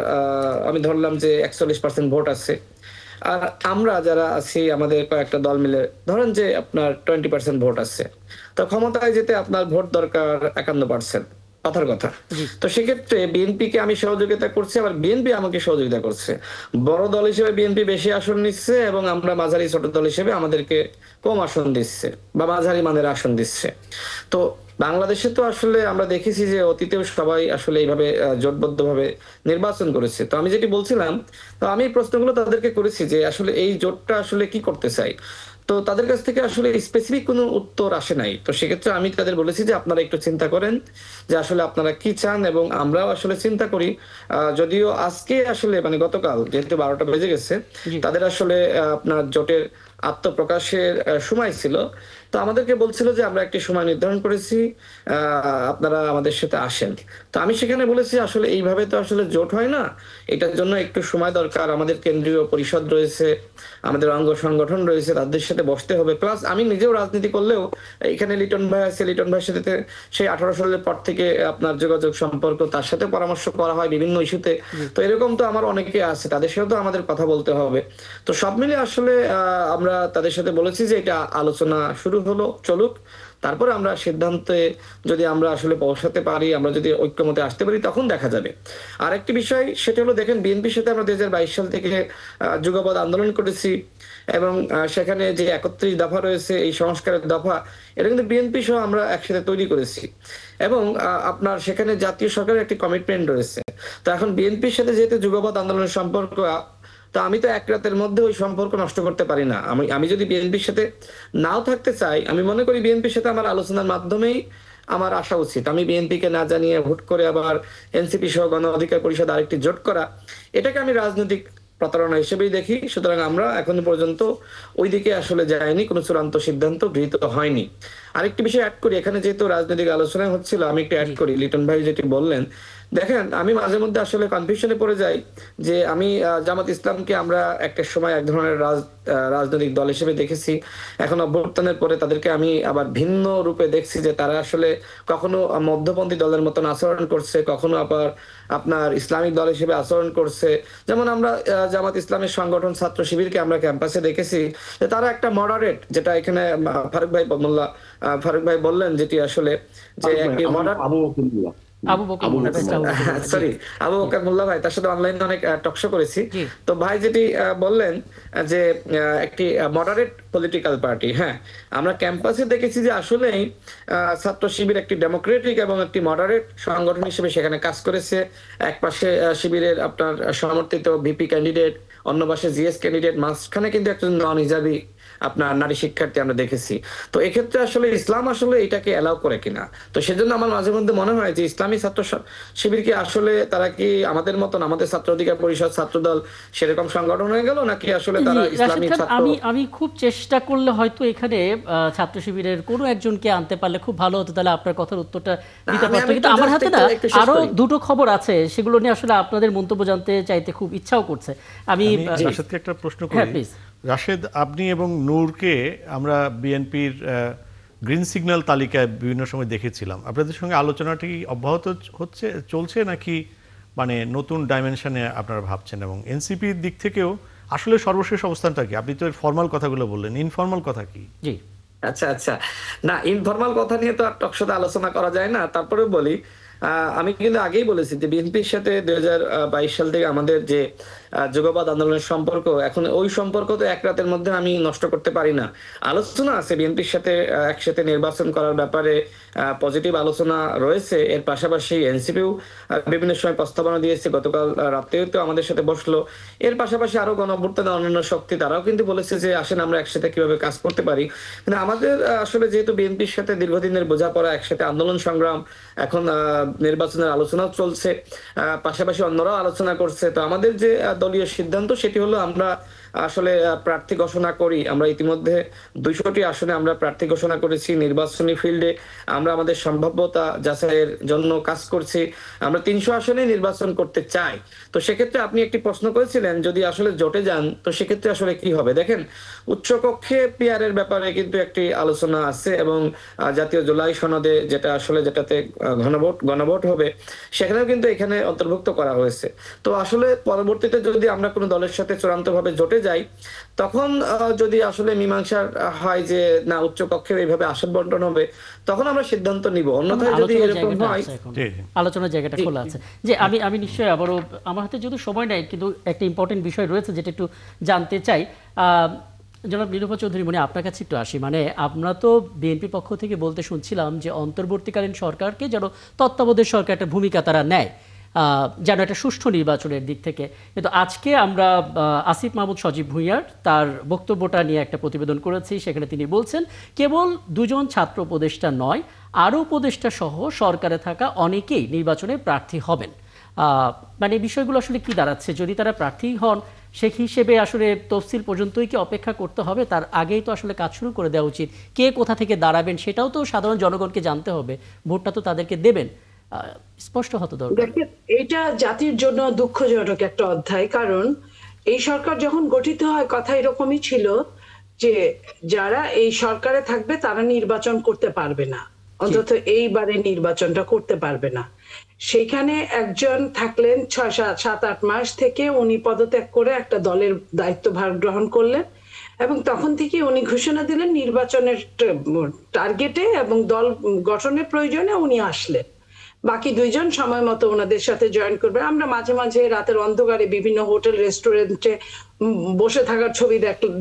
আমি ধরলাম যে 41% ভোট আছে, আর আমরা যারা আছি আমাদের কয়েকটা দল মিলে ধরেন যে আপনার 20% ভোট আছে, তো ক্ষমতায় যেতে আপনার ভোট দরকার 51%, কথার কথা। জি তো সেক্ষেত্রে বিএনপি কে আমি সহযোগিতা করছি, আবার বিএনপি আমাকে সহযোগিতা করছে। বড় দল হিসেবে বিএনপি বেশি আসন নিচ্ছে এবং আমরা মাঝারি ছোট দল হিসেবে আমাদেরকে কম আসন দিচ্ছে বা মাঝারি মানের আসন দিচ্ছে। তো বাংলাদেশে তো আসলে আমরা দেখেছি যে অতীতেও সবাই আসলে এইভাবে জোটবদ্ধভাবে নির্বাচন করেছে। তো আমি যেটি বলছিলাম, তো আমি এই প্রশ্নগুলো তাদেরকে করেছি যে আসলে এই জোটটা আসলে কি করতে চাই, তো তাদের কাছ থেকে আসলে স্পেসিফিক কোনো উত্তর আসে নাই। তো সেক্ষেত্রে আমি তাদের বলেছি যে আপনারা একটু চিন্তা করেন যে আসলে আপনারা কি চান, এবং আমরাও আসলে চিন্তা করি। যদিও আজকে আসলে মানে গতকাল যেহেতু 12টা বেজে গেছে, জি তাদের আসলে আপনার জোটের আত্মপ্রকাশের সময় ছিল, তো আমাদেরকে বলছিল যে আমরা একটি সময় নির্ধারণ করেছি, আপনারা আমাদের সাথে আসেন। তো আমি সেখানে বলেছি আসলে এইভাবে তো আসলে জোট হয় না, এটার জন্য একটু সময় দরকার, আমাদের কেন্দ্রীয় পরিষদ রয়েছে, আমাদের অঙ্গ সংগঠন রয়েছে, তাদের সাথে বসতে হবে। প্লাস আমি নিজেও রাজনীতি করলেও এখানে লিটন ভাই আছে, লিটন ভাইয়ের সাথে সেই 18 সালের পর থেকে আপনার যোগাযোগ সম্পর্ক, তার সাথে পরামর্শ করা হয় বিভিন্ন ইস্যুতে। জি তো এরকম তো আমার অনেকে আছে, তাদের সাথে তো আমাদের কথা বলতে হবে। তো সব মিলে আসলে আমরা তাদের সাথে বলেছি যে এটা আলোচনা শুরু হলো, চলুক, তারপরে আমরা সিদ্ধান্তে যদি আমরা আসলে পৌঁছাতে পারি, আমরা যদি ঐক্যমতে আসতে পারি, তখন দেখা যাবে। আরেকটি বিষয় সেটা হলো, দেখেন বিএনপির সাথে আমরা 2022 সাল থেকে যুগপৎ আন্দোলন করেছি, এবং সেখানে যে 31 দফা রয়েছে, এই সংস্কারের দফা, এটা কিন্তু বিএনপি সহ আমরা একসাথে তৈরি করেছি, এবং আপনার সেখানে জাতীয় সরকারের একটি কমিটমেন্ট রয়েছে। তো এখন বিএনপির সাথে যেহেতু যুগপৎ আন্দোলনের সম্পর্ক, তো আমি তো এক রাতের মধ্যে ওই সম্পর্ক নষ্ট করতে পারি না। আমি আমি যদি বিএনপির সাথে নাও থাকতে চাই, আমি মনে করি বিএনপির সাথে আমার আলোচনার মাধ্যমেই আমার আসা উচিত। আমি বিএনপি কে না জানিয়ে হুট করে আবার এনসিপি সহ গণ অধিকার পরিষদ আরেকটি জোট করা, এটাকে আমি রাজনৈতিক প্রতারণা হিসেবেই দেখি। সুতরাং আমরা এখনো পর্যন্ত ওইদিকে আসলে যাইনি, কোনো চূড়ান্ত সিদ্ধান্ত গৃহীত হয়নি। আরেকটি বিষয় অ্যাড করি, এখানে যেহেতু রাজনৈতিক আলোচনা হচ্ছিল, আমি একটু অ্যাড জি করি। লিটন ভাই যেটি বললেন, দেখেন আমি মাঝে মধ্যে আসলে কনফিউশনে পড়ে যাই যে আমি জামাত ইসলামকে আমরা একটা সময় এক ধরনের রাজনৈতিক দল হিসেবে দেখেছি, এখন অভ্যুত্থানের পরে তাদেরকে আমি আবার ভিন্ন রূপে দেখছি, যে তারা আসলে কখনো মধ্যপন্থী দলের মতন আচরণ করছে, কখনো আবার আপনার ইসলামিক দল হিসেবে আচরণ করছে। যেমন আমরা জামাত ইসলামের সংগঠন ছাত্র শিবিরকে আমরা ক্যাম্পাসে দেখেছি যে তারা একটা মডারেট, যেটা এখানে ফারুক ভাই বললেন, যেটি আসলে যে একটি মডারেট, আবু বকর মোল্লা ভাই, আবু বকর মোল্লা, জি সরি আবু বকর মোল্লা ভাই, তার সাথে অনলাইনে অনেক টকশো করেছি। জি তো ভাই যেটি বললেন যে একটি মডারেট পলিটিক্যাল পার্টি, হ্যাঁ আমরা ক্যাম্পাসে দেখেছি যে আসলেই ছাত্র শিবির একটি ডেমোক্রেটিক এবং একটি মডারেট সংগঠন হিসেবে সেখানে কাজ করেছে। এক পাশে শিবিরের আপনার সমর্থিত ভিপি ক্যান্ডিডেট, অন্য পাশে জিএস ক্যান্ডিডেট, মাঝখানে কিন্তু একজন নন হিজাবি আপনার নারী শিক্ষার্থী আমরা দেখেছি। তো এক্ষেত্রে আসলে ইসলাম আসলে এটাকে অ্যালাউ করে কিনা, তো সেজন্য আমার মাঝে মধ্যে মনে হয় যে ইসলামী ছাত্র শিবির কি আসলে তারা কি আমাদের মতন, আমাদের ছাত্র অধিকার পরিষদ, ছাত্রদল সেরকম সংগঠন হয়ে গেল, নাকি আসলে জি তারা রাশিদ ইসলামী খান, ছাত্র? আমি আমি খুব চেষ্টা করলে হয়তো এখানে ছাত্র শিবিরের কোনো একজনকে আনতে পারলে খুব ভালো হতো, তাহলে আপনার কথার উত্তরটা না, দিতে আমি পারতো। আমি কিন্তু একটু আমার জাস্ট হাতে একটু না একটু শেষ আরো করি। দুটো খবর আছে, সেগুলো নিয়ে আসলে আপনাদের মন্তব্য জানতে চাইতে খুব ইচ্ছাও করছে। আমি আমি রাশেদকে একটা প্রশ্ন হ্যাঁ করি। প্লিজ। রাশেদ, আপনি এবং নূরকে আমরা বিএনপির গ্রিন সিগন্যাল তালিকায় বিভিন্ন সময় দেখেছিলাম। আপনাদের সঙ্গে আলোচনাটি অব্যাহত চলছে নাকি মানে নতুন ডাইমেনশনে আপনারা ভাবছেন? এবং এনসিপির দিক থেকেও আসলে সর্বশেষ অবস্থানটা কি? আপনি তো ফর্মাল কথাগুলো বললেন, ইনফর্মাল কথা কি? জি আচ্ছা আচ্ছা, না ইনফরমাল কথা নিয়ে তো আর টকশোতে আলোচনা করা যায় না, তারপরে বলি আমি কিন্তু আগেই বলেছি যে বিএনপির সাথে 2022 সাল থেকে আমাদের যে যুগপৎ আন্দোলনের সম্পর্ক, এখন ওই সম্পর্ক তো এক রাতের মধ্যে আমি নষ্ট করতে পারি না। আলোচনা আছে বিএনপির সাথে একসাথে নির্বাচন করার ব্যাপারে, পজিটিভ আলোচনা রয়েছে। এর পাশাপাশি এনসিপিও বিভিন্ন সময় প্রস্তাবনা দিয়েছে, গতকাল রাতেও তো আমাদের সাথে বসলো। এর পাশাপাশি আরো গণঅভ্যুত্থানের অন্যান্য শক্তি, তারাও কিন্তু বলেছে যে আসেন আমরা একসাথে কিভাবে কাজ করতে পারি। কিন্তু আমাদের আসলে যেহেতু বিএনপির সাথে দীর্ঘদিনের বোঝাপড়া, একসাথে আন্দোলন সংগ্রাম, এখন নির্বাচনের আলোচনাও চলছে, পাশাপাশি অন্যরাও আলোচনা করছে। তো আমাদের যে দলীয় সিদ্ধান্ত সেটি হলো আমরা আসলে প্রার্থী ঘোষণা করি। আমরা ইতিমধ্যে 200টি আসনে আমরা প্রার্থী ঘোষণা করেছি। নির্বাচনী ফিল্ডে আমরা আমাদের সম্ভাব্যতা যাচাইয়ের জন্য কাজ করছি। আমরা 300 আসনে নির্বাচন করতে চাই। তো সেক্ষেত্রে আপনি একটি প্রশ্ন করেছিলেন, যদি আসলে জোটে যান তো সেক্ষেত্রে আসলে কি হবে। দেখেন, উচ্চকক্ষে পিআরের ব্যাপারে কিন্তু একটি আলোচনা আছে, এবং জাতীয় জুলাই সনদে যেটাতে গণভোট হবে, সেখানেও কিন্তু এখানে অন্তর্ভুক্ত করা হয়েছে। তো আসলে পরবর্তীতে যদি আমরা কোনো দলের সাথে চূড়ান্তভাবে জোটে যাই, তখন যদি আসলে মীমাংসা হয় যে না, উচ্চকক্ষে এইভাবে আসন বন্টন হবে, তখন আমরা সিদ্ধান্ত নিব। অন্যথায় যদি এরকম হয়, আলোচনার জায়গাটা খোলা আছে। যে আমি নিশ্চয়ই আবারও, আমার হাতে যেহেতু সময় নাই, কিন্তু একটা ইম্পর্টেন্ট বিষয় রয়েছে যেটা একটু জানতে চাই। জনাব নিরূপা চৌধুরী, মানে আপনার কাছে একটু আসি। মানে আমরা তো বিএনপির পক্ষ থেকে বলতে শুনছিলাম যে অন্তর্বর্তীকালীন সরকারকে যেন তত্ত্বাবধায়ক সরকার একটা ভূমিকা তারা নেয়, যেন একটা সুষ্ঠু নির্বাচনের দিক থেকে। কিন্তু আজকে আমরা আসিফ মাহমুদ সজীব ভুঁইয়ার তার বক্তব্যটা নিয়ে একটা প্রতিবেদন করেছি। সেখানে তিনি বলছেন কেবল 2জন ছাত্র উপদেষ্টা নয়, আরও উপদেষ্টা সহ সরকারে থাকা অনেকেই নির্বাচনে প্রার্থী হবেন। মানে বিষয়গুলো আসলে কি দাঁড়াচ্ছে? যদি তারা প্রার্থী হন, সে হিসেবে আসলে তফসিল পর্যন্তই কি অপেক্ষা করতে হবে? তার আগেই তো আসলে কাজ শুরু করে দেওয়া উচিত। কে কোথা থেকে দাঁড়াবেন সেটাও তো সাধারণ জনগণকে জানতে হবে, ভোটটা তো তাদেরকে দেবেন, স্পষ্ট হতে দরকার। দেখেন, এটা জাতির জন্য দুঃখজনক একটা অধ্যায়। কারণ এই সরকার যখন গঠিত হয়, কথা এরকমই ছিল যে যারা এই সরকারে থাকবে তারা নির্বাচন করতে পারবে না, অন্তত এইবারে নির্বাচনটা করতে পারবে না। সেখানে একজন থাকলেন 6-7-8 মাস, থেকে উনি পদত্যাগ করে একটা দলের দায়িত্বভার গ্রহণ করলেন, এবং তখন থেকে উনি ঘোষণা দিলেন নির্বাচনের টার্গেটে এবং দল গঠনের প্রয়োজনে উনি আসলেন। বাকি 2জন সময় মতো ওনাদের সাথে জয়েন করবে। আমরা মাঝে মাঝে রাতের অন্ধকারে বিভিন্ন হোটেল রেস্টুরেন্টে বসে থাকার ছবি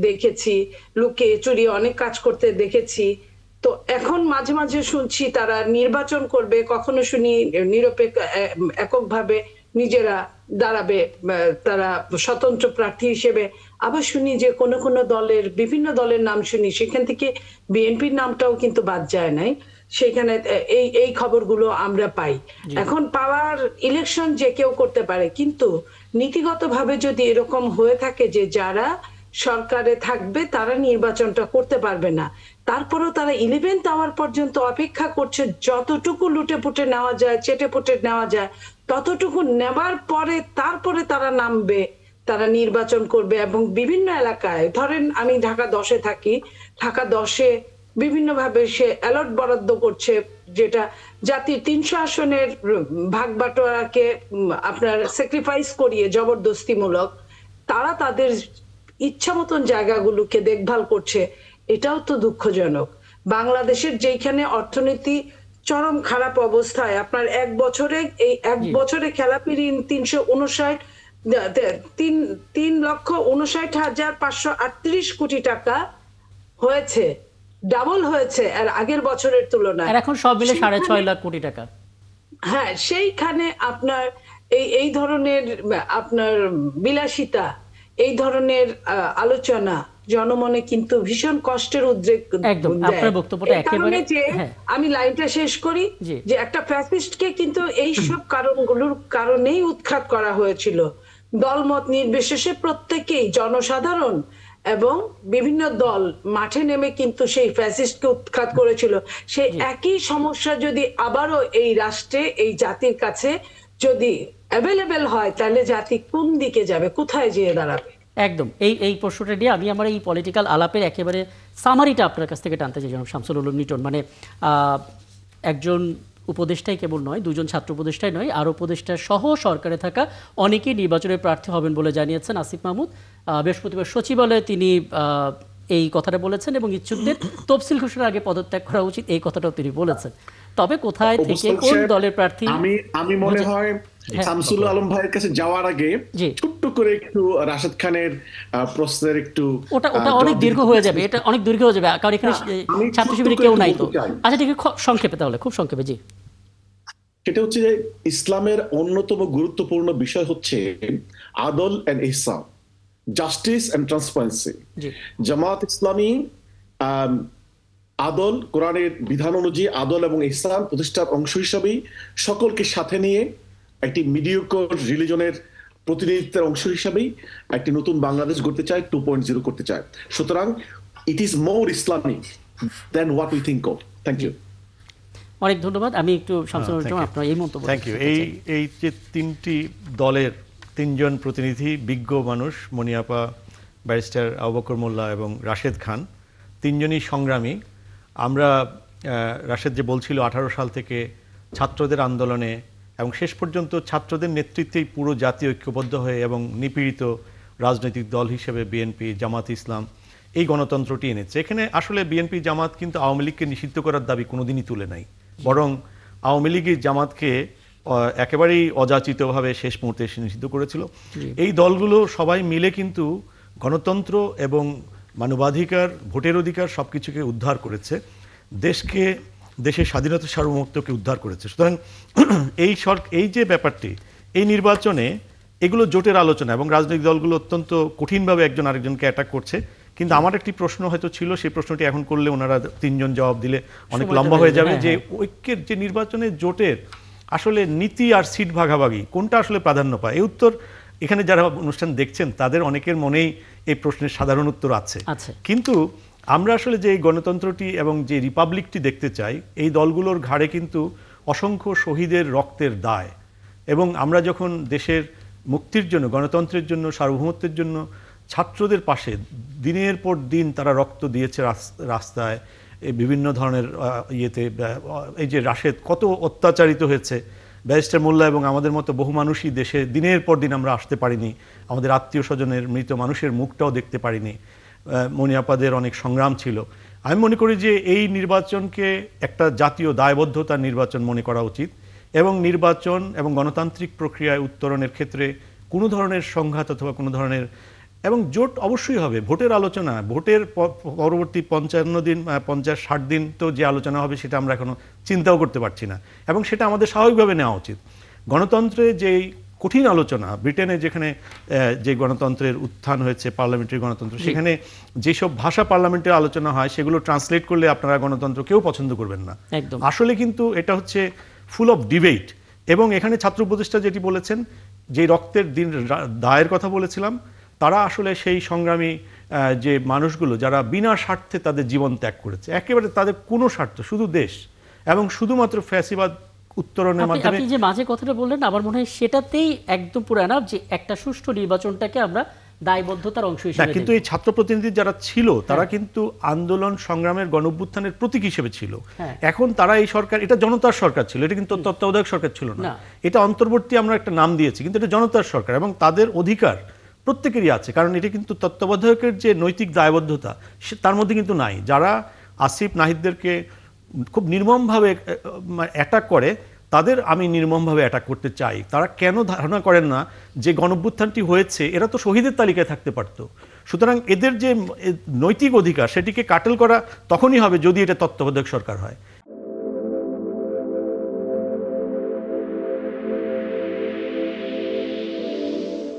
দেখেছি, লুকিয়ে চুরিয়ে অনেক কাজ করতে দেখেছি। তো এখন মাঝে মাঝে শুনছি তারা নির্বাচন করবে, কখনো শুনি নিরপেক্ষ এককভাবে নিজেরা দাঁড়াবে, তারা স্বতন্ত্র প্রার্থী হিসেবে। আবার শুনি যে কোন কোন দলের, বিভিন্ন দলের নাম শুনি, সেখান থেকে বিএনপির নামটাও কিন্তু বাদ যায় নাই সেখানে। এই খবরগুলো আমরা পাই। এখন পাওয়ার ইলেকশন যে কেউ করতে পারে, কিন্তু নীতিগতভাবে যদি এরকম হয়ে থাকে যে যারা সরকারে থাকবে তারা নির্বাচনটা করতে পারবে না, তারপরেও তারা 11th আওয়ার পর্যন্ত অপেক্ষা করছে, যতটুকু লুটে পুটে নেওয়া যায়, চেটে পুটে নেওয়া যায় ততটুকু নেবার পরে তারপরে তারা নামবে, তারা নির্বাচন করবে। এবং বিভিন্ন এলাকায়, ধরেন আমি ঢাকা 10-এ থাকি, ঢাকা 10-এ বিভিন্নভাবে সে অ্যালট বরাদ্দ করছে, যেটা জাতির 300 আসনের ভাগ বাটোয়ারাকে আপনার স্যাক্রিফাইস করিয়ে জবরদস্তিমূলক তারা তাদের ইচ্ছা মতন জায়গাগুলোকে দেখভাল করছে। এটাও তো দুঃখজনক। বাংলাদেশের যেখানে অর্থনীতি চরম খারাপ অবস্থায়, আপনার এক বছরে খেলাপি ঋণ 3,59,538 কোটি টাকা হয়েছে, ডাবল হয়েছে আর আগের বছরের তুলনায়। এখন সব মিলে 6.5 লাখ কোটি টাকা। হ্যাঁ, সেইখানে আপনার এই ধরনের আপনার বিলাসিতা, এই ধরনের আলোচনা জনমনে কিন্তু ভীষণ কষ্টের উদ্রেক। একদম আপনার বক্তব্যটা একেবারে। আমি লাইনটা শেষ করি যে একটা ফ্যাসিস্টকে কিন্তু এই সব কারণগুলোর কারণেই উৎখাত করা হয়েছিল। দলমত নির্বিশেষে প্রত্যেকেই, জনসাধারণ এবং বিভিন্ন দল মাঠে নেমে কিন্তু সেই ফ্যাসিস্টকে উৎখাত করেছিল। সেই একই সমস্যা যদি আবারও এই রাষ্ট্রে, এই জাতির কাছে যদি অ্যাভেলেবেল হয়, তাহলে জাতি কোন দিকে যাবে, কোথায় যেয়ে দাঁড়াবে? একদম এই প্রশ্নটা নিয়ে আমি আমার এই পলিটিক্যাল আলাপের একেবারে সামারিটা আপনার কাছ থেকে টানতে চাই জনাব শামসুল উলুম লিটন। মানে একজন উপদেষ্টাই কেবল নয়, 2জন ছাত্র উপদেষ্টাই নয়, আর উপদেষ্টা সহ সরকারে থাকা অনেকেই নির্বাচনের প্রার্থী হবেন বলে জানিয়েছেন আসিফ মাহমুদ। বৃহস্পতিবার সচিবালয়ে তিনি এই কথাটা বলেছেন, এবং ইচ্ছুকদের তফসিল ঘোষণার আগে পদত্যাগ করা উচিত, এই কথাটাও তিনি বলেছেন। তবে কোথায় থেকে কোন দলের প্রার্থী, আমি মনে হয় শামসুল আলম ভাইয়ের কাছে যাওয়ার আগে ছোট্ট করে একটু রাশেদ খানের প্রশ্নের একটু, ওটা অনেক দীর্ঘ হয়ে যাবে, এটা অনেক দীর্ঘ হয়ে যাবে, কারণ এখানে ছাত্র শিবিরে কেউ নাই তো। আচ্ছা ঠিক আছে, সংক্ষেপে, তাহলে খুব সংক্ষেপে। জি, সেটা হচ্ছে যে ইসলামের অন্যতম গুরুত্বপূর্ণ বিষয় হচ্ছে আদল এন্ড ইহসান, justice and transparency. Jamaat Islami আদল, কোরআনের বিধান অনুযায়ী আদল এবং ইহসান প্রতিষ্ঠার অংশ হিসাবেই সকলকে সাথে নিয়ে একটি মিডিওকর রিলিজনের প্রতিনিধিত্বের অংশ হিসাবেই একটি নতুন বাংলাদেশ গড়তে চায়, 2.0 করতে চায়। সুতরাং it is more Islamic than what we think of. Thank you. অনেক ধন্যবাদ। আমি একটু শামসুল ইসলাম আপনার এই মন্তব্য। Thank you. এই যে তিনটি দলের তিনজন প্রতিনিধি, বিজ্ঞ মানুষ, মনিয়াপা, ব্যারিস্টার আবু বকর মোল্লা এবং রাশেদ খান, তিনজনই সংগ্রামী। আমরা রাশেদ যে বলছিল 18 সাল থেকে ছাত্রদের আন্দোলনে এবং শেষ পর্যন্ত ছাত্রদের নেতৃত্বেই পুরো জাতি ঐক্যবদ্ধ হয়ে এবং নিপীড়িত রাজনৈতিক দল হিসেবে বিএনপি, জামাত ইসলাম এই গণতন্ত্রটি এনেছে। এখানে আসলে বিএনপি জামাত কিন্তু আওয়ামী লীগকে নিষিদ্ধ করার দাবি কোনোদিনই তুলে নাই, বরং আওয়ামী লীগই জামাতকে একেবারেই অযাচিতভাবে শেষ মুহূর্তে এসে নিষিদ্ধ করেছিল। এই দলগুলো সবাই মিলে কিন্তু গণতন্ত্র এবং মানবাধিকার, ভোটের অধিকার সবকিছুকে উদ্ধার করেছে, দেশের স্বাধীনতা সার্বভৌমত্বকে উদ্ধার করেছে। সুতরাং এই যে ব্যাপারটি, এই নির্বাচনে এগুলো জোটের আলোচনা এবং রাজনৈতিক দলগুলো অত্যন্ত কঠিনভাবে একজন আরেকজনকে অ্যাটাক করছে। কিন্তু আমার একটি প্রশ্ন হয়তো ছিল, সেই প্রশ্নটি এখন করলে ওনারা তিনজন জবাব দিলে অনেক লম্বা হয়ে যাবে, যে ঐক্যের যে নির্বাচনের জোটের আসলে নীতি আর সিট ভাগাভাগি কোনটা আসলে প্রাধান্য পায়। এই উত্তর এখানে যারা অনুষ্ঠান দেখছেন তাদের অনেকের মনেই এই প্রশ্নের সাধারণ উত্তর আছে। কিন্তু আমরা আসলে যে গণতন্ত্রটি এবং যে রিপাবলিকটি দেখতে চাই, এই দলগুলোর ঘাড়ে কিন্তু অসংখ্য শহীদের রক্তের দায়, এবং আমরা যখন দেশের মুক্তির জন্য, গণতন্ত্রের জন্য, সার্বভৌমত্বের জন্য ছাত্রদের পাশে দিনের পর দিন তারা রক্ত দিয়েছে রাস্তায়, বিভিন্ন ধরনের ইয়েতে, এই যে রাশেদ কত অত্যাচারিত হয়েছে, ব্যারিস্টার মোল্লা এবং আমাদের মতো বহু মানুষই দেশে দিনের পর দিন আমরা আসতে পারিনি, আমাদের আত্মীয় স্বজনের মৃত মানুষের মুখটাও দেখতে পারিনি, মনিয়াপাদের অনেক সংগ্রাম ছিল। আমি মনে করি যে এই নির্বাচনকে একটা জাতীয় দায়বদ্ধতার নির্বাচন মনে করা উচিত, এবং নির্বাচন এবং গণতান্ত্রিক প্রক্রিয়ায় উত্তরণের ক্ষেত্রে কোনো ধরনের সংঘাত অথবা কোনো ধরনের, এবং জোট অবশ্যই হবে, ভোটের আলোচনা, ভোটের পরবর্তী 55 দিন 50-60 দিন তো যে আলোচনা হবে সেটা আমরা এখনো চিন্তাও করতে পারছি না, এবং সেটা আমাদের স্বাভাবিকভাবে নেওয়া উচিত। গণতন্ত্রে যেই কঠিন আলোচনা, ব্রিটেনে যেখানে যে গণতন্ত্রের উত্থান হয়েছে, পার্লামেন্টারি গণতন্ত্র, সেখানে যেসব ভাষা পার্লামেন্টের আলোচনা হয় সেগুলো ট্রান্সলেট করলে আপনারা গণতন্ত্র কেউ পছন্দ করবেন না। আসলে কিন্তু এটা হচ্ছে ফুল অফ ডিবেট। এবং এখানে ছাত্র উপদেষ্টা যেটি বলেছেন, যে রক্তের দিন দায়ের কথা বলেছিলাম, তারা আসলে সেই সংগ্রামী যে মানুষগুলো যারা বিনা স্বার্থে তাদের জীবন ত্যাগ করেছে, একেবারে তাদের কোনো স্বার্থ, শুধু দেশ এবং শুধুমাত্র ফ্যাসিবাদ উত্তরণের মাধ্যমে। আপনি যে মাঝে কথাটা বললেন, আমার মনে হয় সেটাতেই একদম পুরো এনাফ, যে একটা সুষ্ঠু নির্বাচনটাকে আমরা দায়বদ্ধতার অংশ হিসেবে। কিন্তু এই ছাত্র প্রতিনিধি যারা ছিল তারা কিন্তু আন্দোলন সংগ্রামের গণঅভ্যুত্থানের প্রতীক হিসেবে ছিল। এখন তারা এই সরকার, এটা জনতার সরকার ছিল, এটা কিন্তু তত্ত্বাবধায়ক সরকার ছিল না, এটা অন্তর্বর্তী আমরা একটা নাম দিয়েছি, কিন্তু এটা জনতার সরকার, এবং তাদের অধিকার প্রত্যেকেরই আছে, কারণ এটা কিন্তু তত্ত্বাবধায়কের যে নৈতিক দায়বদ্ধতা তার মধ্যে কিন্তু নাই। যারা আসিফ নাহিদদেরকে খুব নির্মমভাবে অ্যাটাক করে, তাদের আমি নির্মমভাবে অ্যাটাক করতে চাই। তারা কেন ধারণা করেন না যে গণঅভ্যুত্থানটি হয়েছে, এরা তো শহীদের তালিকায় থাকতে পারতো। সুতরাং এদের যে নৈতিক অধিকার সেটিকে কাটেল করা তখনই হবে যদি এটা তত্ত্বাবধায়ক সরকার হয়।